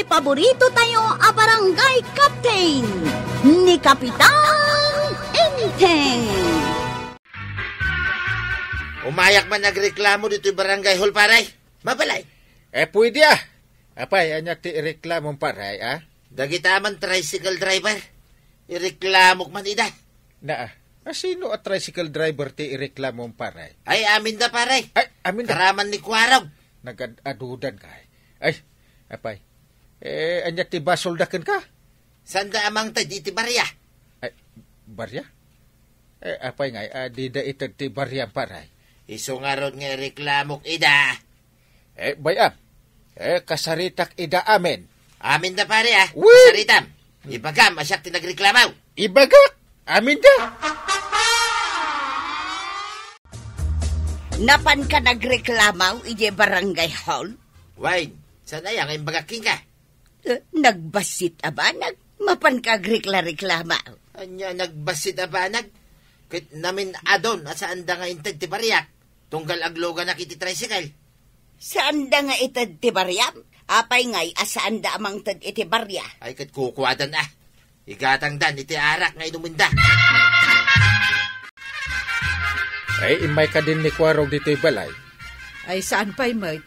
iti paborito tayo a barangay captain ni Kapitan Enteng. Umayak man nagreklamo dito yung barangay hall, paray. Mabalay. Pwede Apay, anya ti reklamong paray, Dagita man tricycle driver. Ireklamok man ida. Sino at tricycle driver ti ireklamong paray? Ay, amin da, paray. Ay, amin da. Karaman ni Kwaraw. Nag-adudan ka. Ay, apay. Anya ti basoldaken ka? Sanda amang ta, di ti barya. Ay, barya? Apay nga, di da itag ti barya paray. Iso nga ron nga reklamok ida. Bayam. Kasaritak ida amin. Amin da, pare, Wait! Saritam. Ibagam, asyak ti nagreklamaw. Ibagak! Amin da! Napan ka nagreklamaw iti barangay hall? Wine, sana yang imbagaking ka. Nagbasit abanag, mapan ka reklamaw. Anya nagbasit abanag. Kit namin adon at saan da nga intag ti baryak. Tunggal agloga na kiti tricycle. Saan da nga itad ti baryam? Apay ngay, asaan da amang tad iti barya? Ay kat kukuwadan Igatang dan iti arak nga inuminda. Ay, imay ka din ni Kwarog dito'y balay. Ay, saan pa'y mait?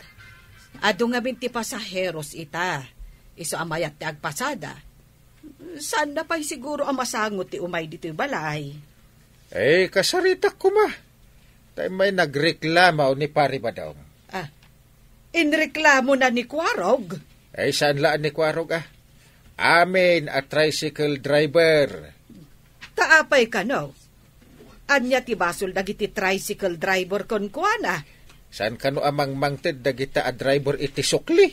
Ado nga binti pasaheros ita. Iso amayat ti agpasada. Saan na pa'y siguro ang masangot ti umay dito'y balay? Kasaritak ko ma. Tay may nagreklamaw ni pari ba daw? Inreklamo na ni Kwarog? Saan laan ni Kwarog Amin at tricycle driver. Taapay ka no? Anya ti basol dagiti tricycle driver kon kuana? Saan kano amang mangted dagita a driver iti sukli?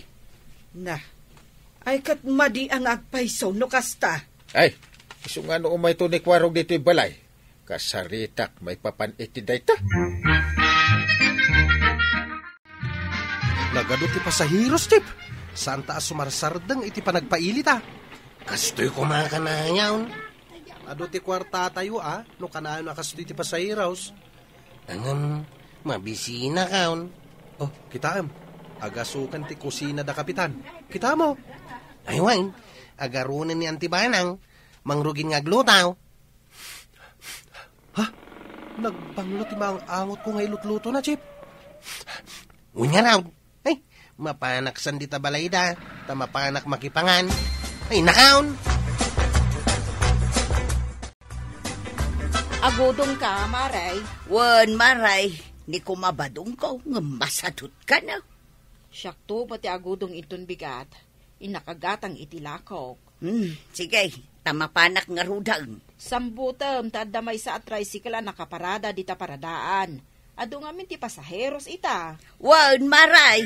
Ay kat madi ang agpayso no kasta. Ay, iso nga no umay to ni Kwarog dito'y balay. Kasaritak may papan iti dayta. Nagado ti pasahiros, Tip. Saan taas sumarsardeng iti panagpailit, Kastoy kumakanayaw. Ado ti kwarta tayo, no kanayon na kastoy ti pasahiros. Mabisina kaon. Oh, kitaam. Agasukan ti kusina da kapitan. Kita mo. Aywan, agarunan ni Antibanang. Mangrugin nga glutaw. Nagbanglo ti mga angot ko ngay lutluto na, Chip. Unya raw. Ay, mapanak sandita balayda. Mapanak makipangan. Ay, nakaon. Agudong ka, Maray. Wan, Maray. Ni kumabadong ko, nga masadot ka na. Syakto, pati agudong iton bigat. Inakagatang itilakok. Sige, tamapanak nga rudang. Sambutam, tadamay sa tricycle nakaparada dita paradaan. Ado nga min ti pasaheros ita. Wan, Maray.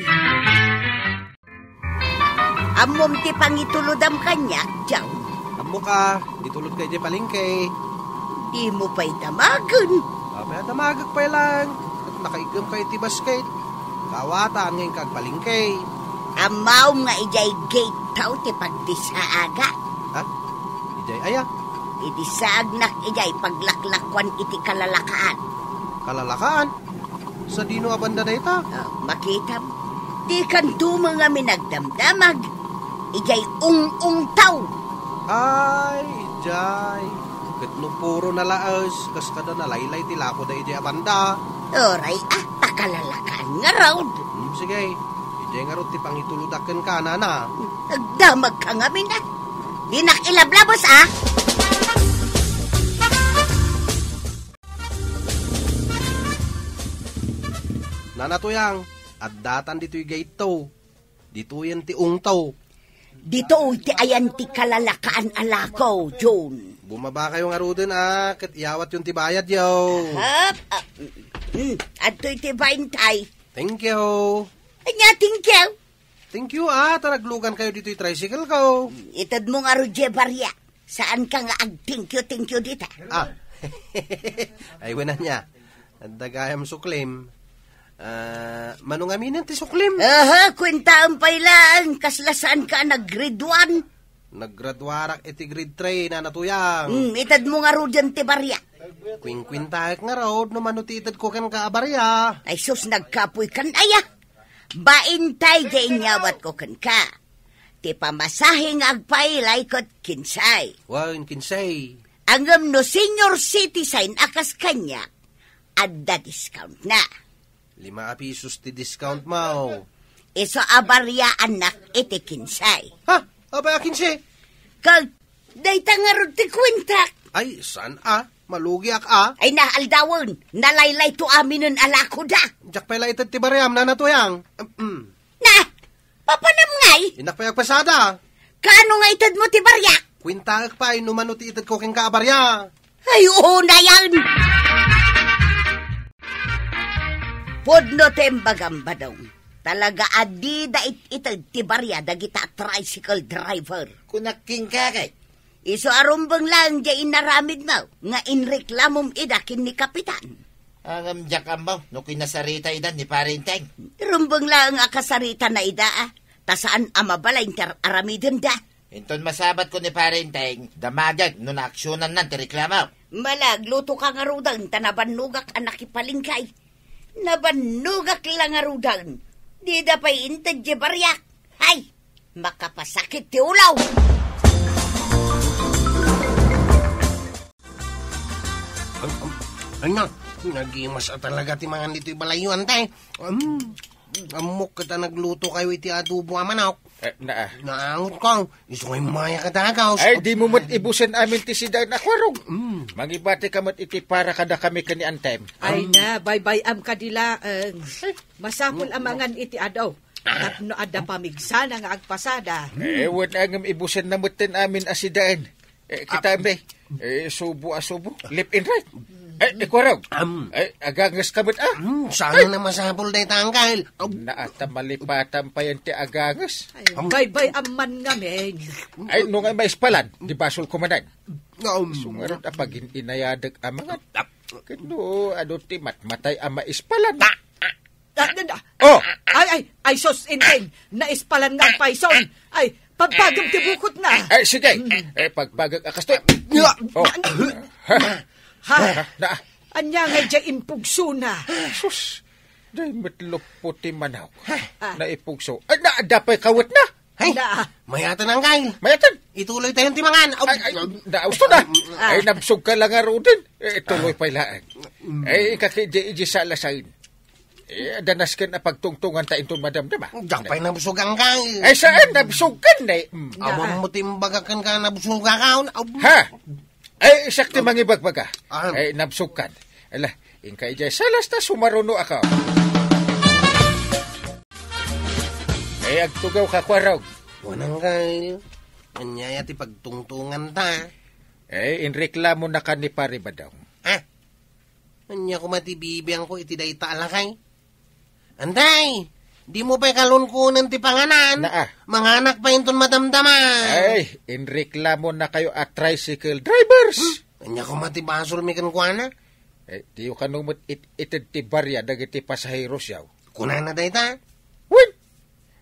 Amom ti pangitulodam kanya, Jaw. Amo ka, ditulod kay di palingkay. Di mo pa'y damagan. Abay, damagag pa lang. At nakaigam kay ti basket. Kawatan ngayon kag palingkay. Amaw nga ijay gate tao ti pagdisaaga. Ijay aya. Idisagnak ijay paglaklakwan iti kalalakaan. Kalalakaan? Sa dino abanda na ita? Makita mo. Di kanto mga minagdamdamag. Ijay ung tao. Ay, ijay. Katno puro nalaas. Kas kada nalaylay tilako da ijay abanda. Oray, takalalakaan nga raw. Sige, ijay nga ron ti pangituludakan ka na. Nagdamag ka nga mina. Di nakilablabos, Nanatuyang, at datan dito'y gate to. Dito yan ti ungtaw. Dito ti ayan ti kalalakaan alakaw, John. Bumaba kayo nga ruden, kat iyawat yung tibayad, yo. Adto'y ti baintay. Thank you. Anya, thank you. Thank you, taraglugan kayo dito'y tricycle ko. Itad mo nga, Roger Barya. Saan ka nga ag-thank you dita? Ay, wala niya. Ang dagayam suklim. Manungaminan ti suklim. Kwentaam pa ilan. Kaslasaan ka nag-grade 1. Naggraduarak iti grade 3 na natuyang. Itad mo nga Roger ti Barya. Kwinkwintahik nga raw, no manutitad ko kan kaabarya. Ay sus, nagkapoy kan aya. Baintay jay nyawat ko kan ka. Ti pamasahing agpailay kot kinsay. Wan, kinsay. Angam no senior citizen akas kanya, adda discount na. 5 pisos ti discount mo. Iso abarya anak iti kinsay. Ha? Abay, kinsay? Kag, day tangarod ti kwintak. Ay, saan Malugi Ay naaldawon, nalaylay to amin ng alako da. Jak pala itad ti bariyam na natuyang. Na, papanam ngay. Inak pa pasada. Kaano nga itad mo ti barya? Kwintaak pa, inumano ti itad ko king kaabarya. Ay, oo na yan. Podno tembagam badong. Talaga adi da itad ti barya dagita tricycle driver. Kunaking kakay. Iso arumbang lang diya inaramid mo, nga inreklamom idakin ni Kapitan. Ang amjak ambaw, no kinasarita idan ni Parinteng. Rumbang lang nga kasarita na ida, tasaan amabalay aramidin da. Inton masabat ko ni Parinteng, damagag no naaksyonan nan ti reklamaw. Malagluto ka nga rudang, tanabanugak anak ipalingkay. Nabanugak lang nga rudang, di da pa'y intad di baryak. Hay, makapasakit ti ulaw. Ano? Nagimas talaga ti mga nito'y balayuan tay. Amok kita nagluto kayo iti adobo amanok. Naangot ko. Iso kayo maya kadagaw. Ay, di mo mo't ibusan amin ti sidag na kwarog. Magibati ka mo't iti para kada kami kani antem. Ay na, bye-bye am kadilaang. Masapol amangan iti adaw. Tapno adda pamigsa nga agpasada. Ewan angam ibusan na mo't tin amin asidaan. Kita be, subo. Lip and right. Kwarog. Agangas ka mo't Sana na masapol day tangkal. Naata malipatan pa yan ti agangas. Bye-bye aman nga, men. Ay, nung ay maispalan, di basol kumanan. Sungarot apagin inayadag amangat. Kano, ano ti matmatay ang maispalan. Oh! Ay, sos inteng. Naispalan nga ang paison. Ay, pagpagam ti bukot na. Ay, sige. Pagpagag akas to. Anya nga dyan impugso na. Sus, day metlop puti manaw. Naipugso. Ay, naadapay kawat na. Ay, mayatan ang kail. Mayatan. Ituloy tayong timangan. Ay, nausto na. Ay, nabsog ka lang nga rodin. Tuloy pa ilaan. Ay, kakidi sa alasain. Danas ka na pagtungtungan ta intong madamdama. Diyak pa'y nabusog ang kail. Ay, saan? Nabsog ka na. Amang mo timbagakan ka nabusog ka. Ha? Ay, sakti mangibagbaga. Ay, nabsog ka. Ala, ingkay jay salas ta sumaruno ako. Ay, agtugaw ka kwarog. Wanang kail. Anyaya ti pagtungtungan ta. Ay, inreklamo na ka ni pare ba daw? Anya ko matibibiyang ko iti day talakay. Anday, di mo pa'y kalunkunan ti panganan. Mga anak pa inton madamdaman. Ay, inreklamo na kayo at tricycle drivers. Anya ko matibasol mi kan kuana. Di yung kanumot itid ti barya dagiti pasaheros yaw. Kunana day ta? Win!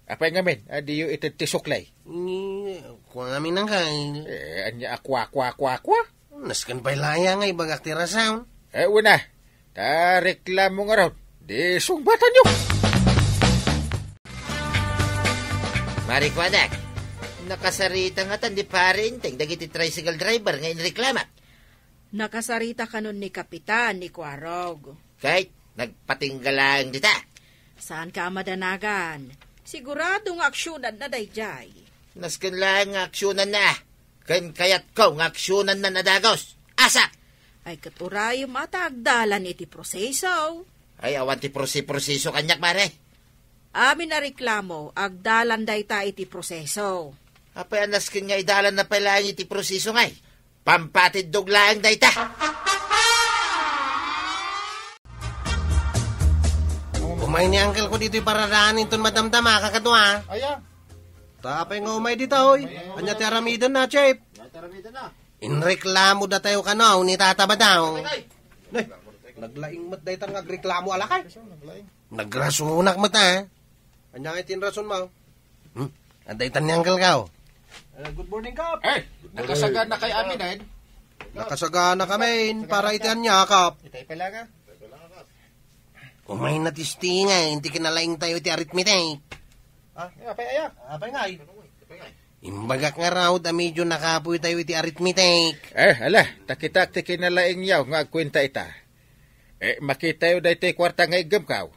Apay ngamin, di yung itid ti suklay. Kuha kami nang kain. Anya akwa. Naskan pa'y laya nga ibagak ti rasaw. Una, ta reklamo nga raw. Di sungbatan nyo. Marikwanak, nakasarita nga tan di Parinteng dagiti tricycle driver nga inreklama. Nakasarita ka nun ni Kapitan, ni Kwarog. Kahit nagpatinggalang dita. Saan ka madanagan? Siguradong aksyonan na dayjay. Naskan lang nga aksyonan na. Kayat ko nga aksyonan na nadagos. Asa? Ay katuray matagdalan iti proseso. Ay awan ti proseso kanyak mare. Amin na reklamo, agdalan dayta iti proseso. Apay naskan nga idalan na pala iti proseso ngay. Pampatid duglaang dayta. Umay ni uncle ko dito'y paradaanin ton madamdama, kakadwa. Aya. Tapay nga umay dito, hoy. Anya ti aramidan na, Chip. Inreklamo da tayo ka no, ni tata ba daw? Naglaing mat dahi tang agreklamo alakay. Nagrasunak mat ha. Anya nga itinrason mo? Anday tan ni uncle ka. Good morning, Kap. Ay, nakasagana kay amin eh. Nakasagana kami para itian niya, Kap. Itay pala ka. Umay na tistingay, hindi kinalaing tayo iti arithmetic. Apay aya. Apay nga. Imbagak nga raw, da medyo nakapoy tayo iti arithmetic. Ala, takitak ti kinalaing yaw nga agkwenta ita. Makita yun dahi ti kwarta nga igam kaw.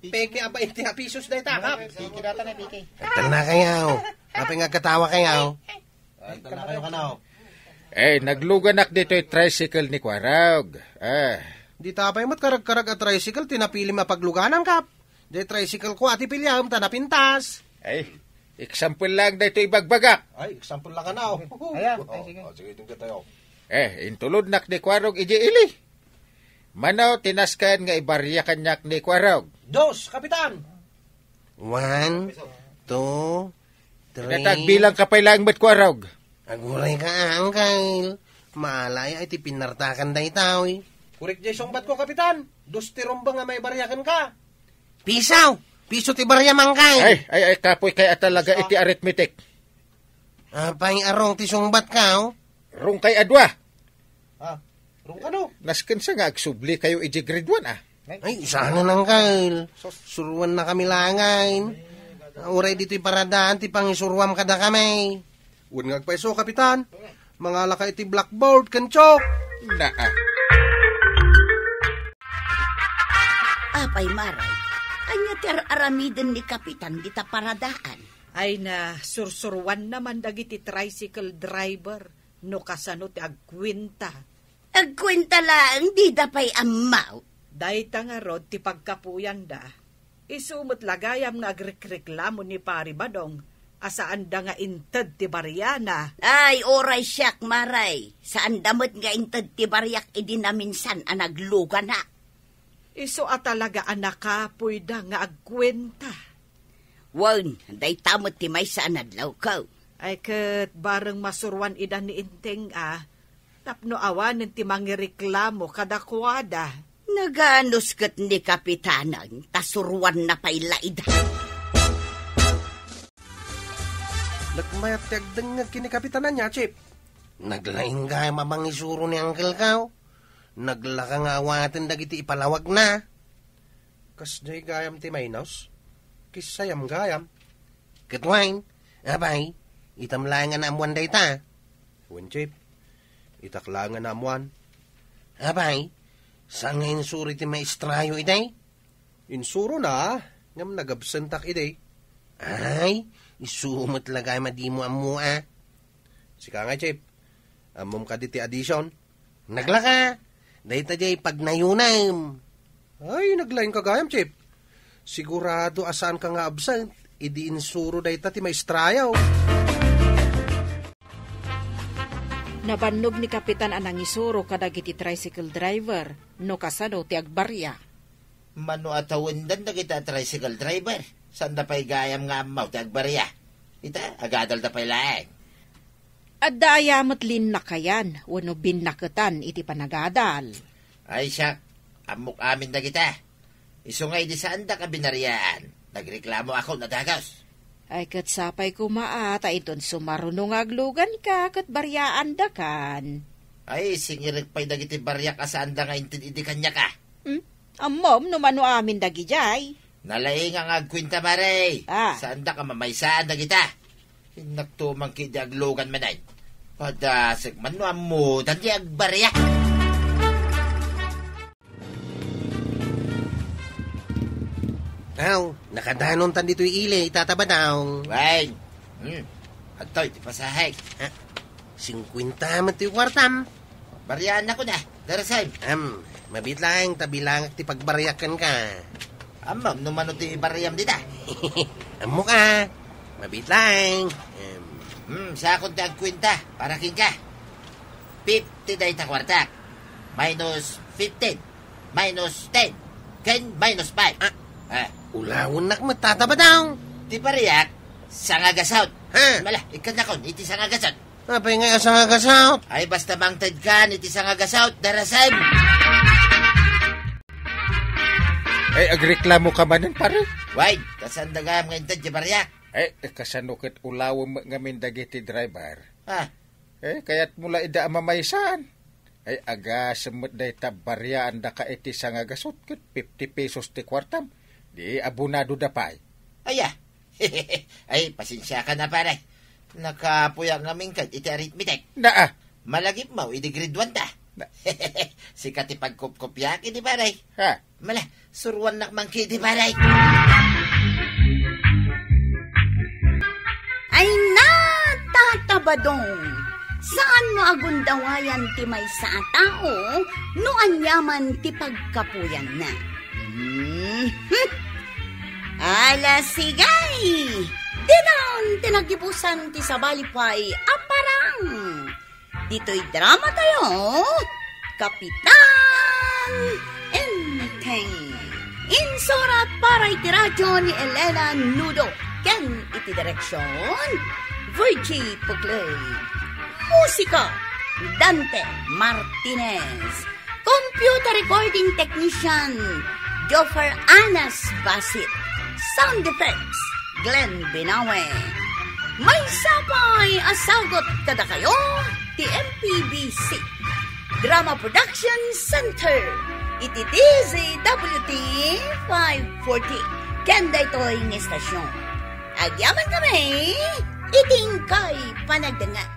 Peke aba iti pisos da ita, kap. Peke data na, peke. Atan na kayaw. Kapag nga katawa kayaw. Atan na kayo kanaw. Nagluganak dito yung tricycle ni Kwarog. Di tapay mo't karag-karag at tricycle, tinapili mapagluganan, kap. Di tricycle ko ati pilyam, tanapintas. Example lang dito ibagbagak. Example lang ka na. Ayan, sige. Sige, tayo. Intulod nak ni Kwarog iji ili. Manaw tinaskan nga ibarya kanyak ni Kwarog. 2, kapitan. 1, 2, 3. Natagbilang ka pa ilang met Kwarog. Aguray ka, Uncle. Maalay ay ti pinartakan da itaw. Kurik jay songbat ko, kapitan. 2 tiromba nga may baryakan ka. Pisaw! Piso ti barya mangkay. Ay, kapoy kaya talaga iti arithmetic. Apay arong ti songbat ka, Rung kay adwa. Rung ka no? Nasken sa nga agsubli kayo iji grade 1 Ay, sana nang Kyle. Suruan na kami langain. Uray dito'y paradaan, ti pangisuruam kada kami. Huwag ngagpaiso, kapitan. Mga laka iti blackboard, kanchok. Apay maray, anya ti aramiden ni kapitan dita paradaan. Ay na sursurwan naman dagiti tricycle driver no kasano ti agkwenta. Agkwenta lang, di dapay amaw. Dahita nga rod ti pagkapuyan da. Isumot lagayam nga agrekreklamo ni Pari Badong asaan da nga inted ti Bariana. Ay, oray siyak maray. Saan damot nga inted ti Bariak idinaminsan anagluga na. Iso talaga anakapoy da nga agkwenta. Wan, day tamot ti may saan adlaw ko. Ay ket bareng masurwan ida ni Inteng tapno awanen ti mangireklamo kadakwada. Naganos ket ni kapitanan, tasurwan na pailaida. Nagmayat ti agdengag kini kapitanan niya, Chip. Naglaing ka mabang isuro ni Uncle Kaw. Naglaka nga awatin dagiti ipalawag na. Kas jay gayam ti Maynos. Kisayam gayam. Kitwain, abay, itamlangan na amuan day ta. Uwan, Chip. Itaklangan na amuan. Abay, saan nga insuri ti maestrayo iday? Insuro na, ngam nagabsentak iday. Ay, isumot lagay madimo amua. Sika nga, Chip. Amom ka diti addition. Naglaka. Dahita jay pagnayunam. Ay, naglaing kagayam, Chip. Sigurado asaan ka nga absent. Idi insuro dahita ti maestrayaw. Nabannog ni Kapitan anang isuro kadagiti tricycle driver no kasano ti agbarya. Mano atawendan na kita tricycle driver. Saan da pa'y gayam nga amaw ti agbarya? Ita, agadal da pa'y laeng. At daayamot linnakayan wano binnaketan iti panagadal. Ay siya, amok amin na kita. Isungay di saan da ka binariyaan. Nagreklamo ako na dagaws. Ay kat sapay kumaata iton sumarunong aglugan ka kat baryaan da kan. Ay, singirig pa'y dagiti barya ka saan da nga intindi kanya ka. Amom numano amin dagi jay. Nalaing ang agkwinta maray. Saan da ka mamaysaan na kita. Hinaktumang kidi aglugan manay. Padasig man no amutan di agbarya. Aw, nakadanon tan dito'y ili, itataba daw. Wait. Atoy, di pasahay. 50 man ti kwartam. Baryaan ako na, darasay. Mabit lang, tabi lang ti pagbaryakan ka. Amam, numano ti baryam dita. Amo ka, mabit lang. Sa akong tagkwinta, para king ka. 50 dahi ta kwartak. Minus 15. Minus 10. Ken minus 5. Ulawon nak matataba daw. Ti pariyak, sangagasot. Ha? Mala, ikan na kon, iti sangagasot. Apay nga sangagasot. Ay basta mangtad ka, iti sangagasot, darasay. Ay, agreklamo ka manin, pare? Wait, kasandagam nga intad di pariyak. Ay, kasanukit ulawom ngamin dagiti driver. Ha? Kaya't mula ida amamaysan. Ay, aga semut day tabaryaan da ka iti sangagasot kit 50 pesos ti kwartam. Di abunado da pay. Aya, Ay, pasensya ka na, paray. Nakapuya ng aming kag iti arithmetic. Naa. Malagip mo, idi grade 1 ta. Sikat ipagkopkopyak, idi paray. Ha? Mala, surwan nak mangki, idi paray. Ay natatabadong, saan mo agundawayan ti may sa tao, no anyaman ti pagkapuyan na. Ala sigay, dinan tinagipusan ti sabalipay aparang. Dito'y drama tayo, Kapitan Enteng. Insurat para iti radyo ni Elena Nudo. Ken iti direksyon, Virgie Pugley. Musika, Dante Martinez. Computer recording technician, Joffer Anas Basit. Sound effects, Glenn Binawe. May sapay asagot kada kayo, ti MPBC. Drama Production Center. Iti DZWT 540. Kanda ito'y ng estasyon. Agyaman kami, iting kay panagdangat.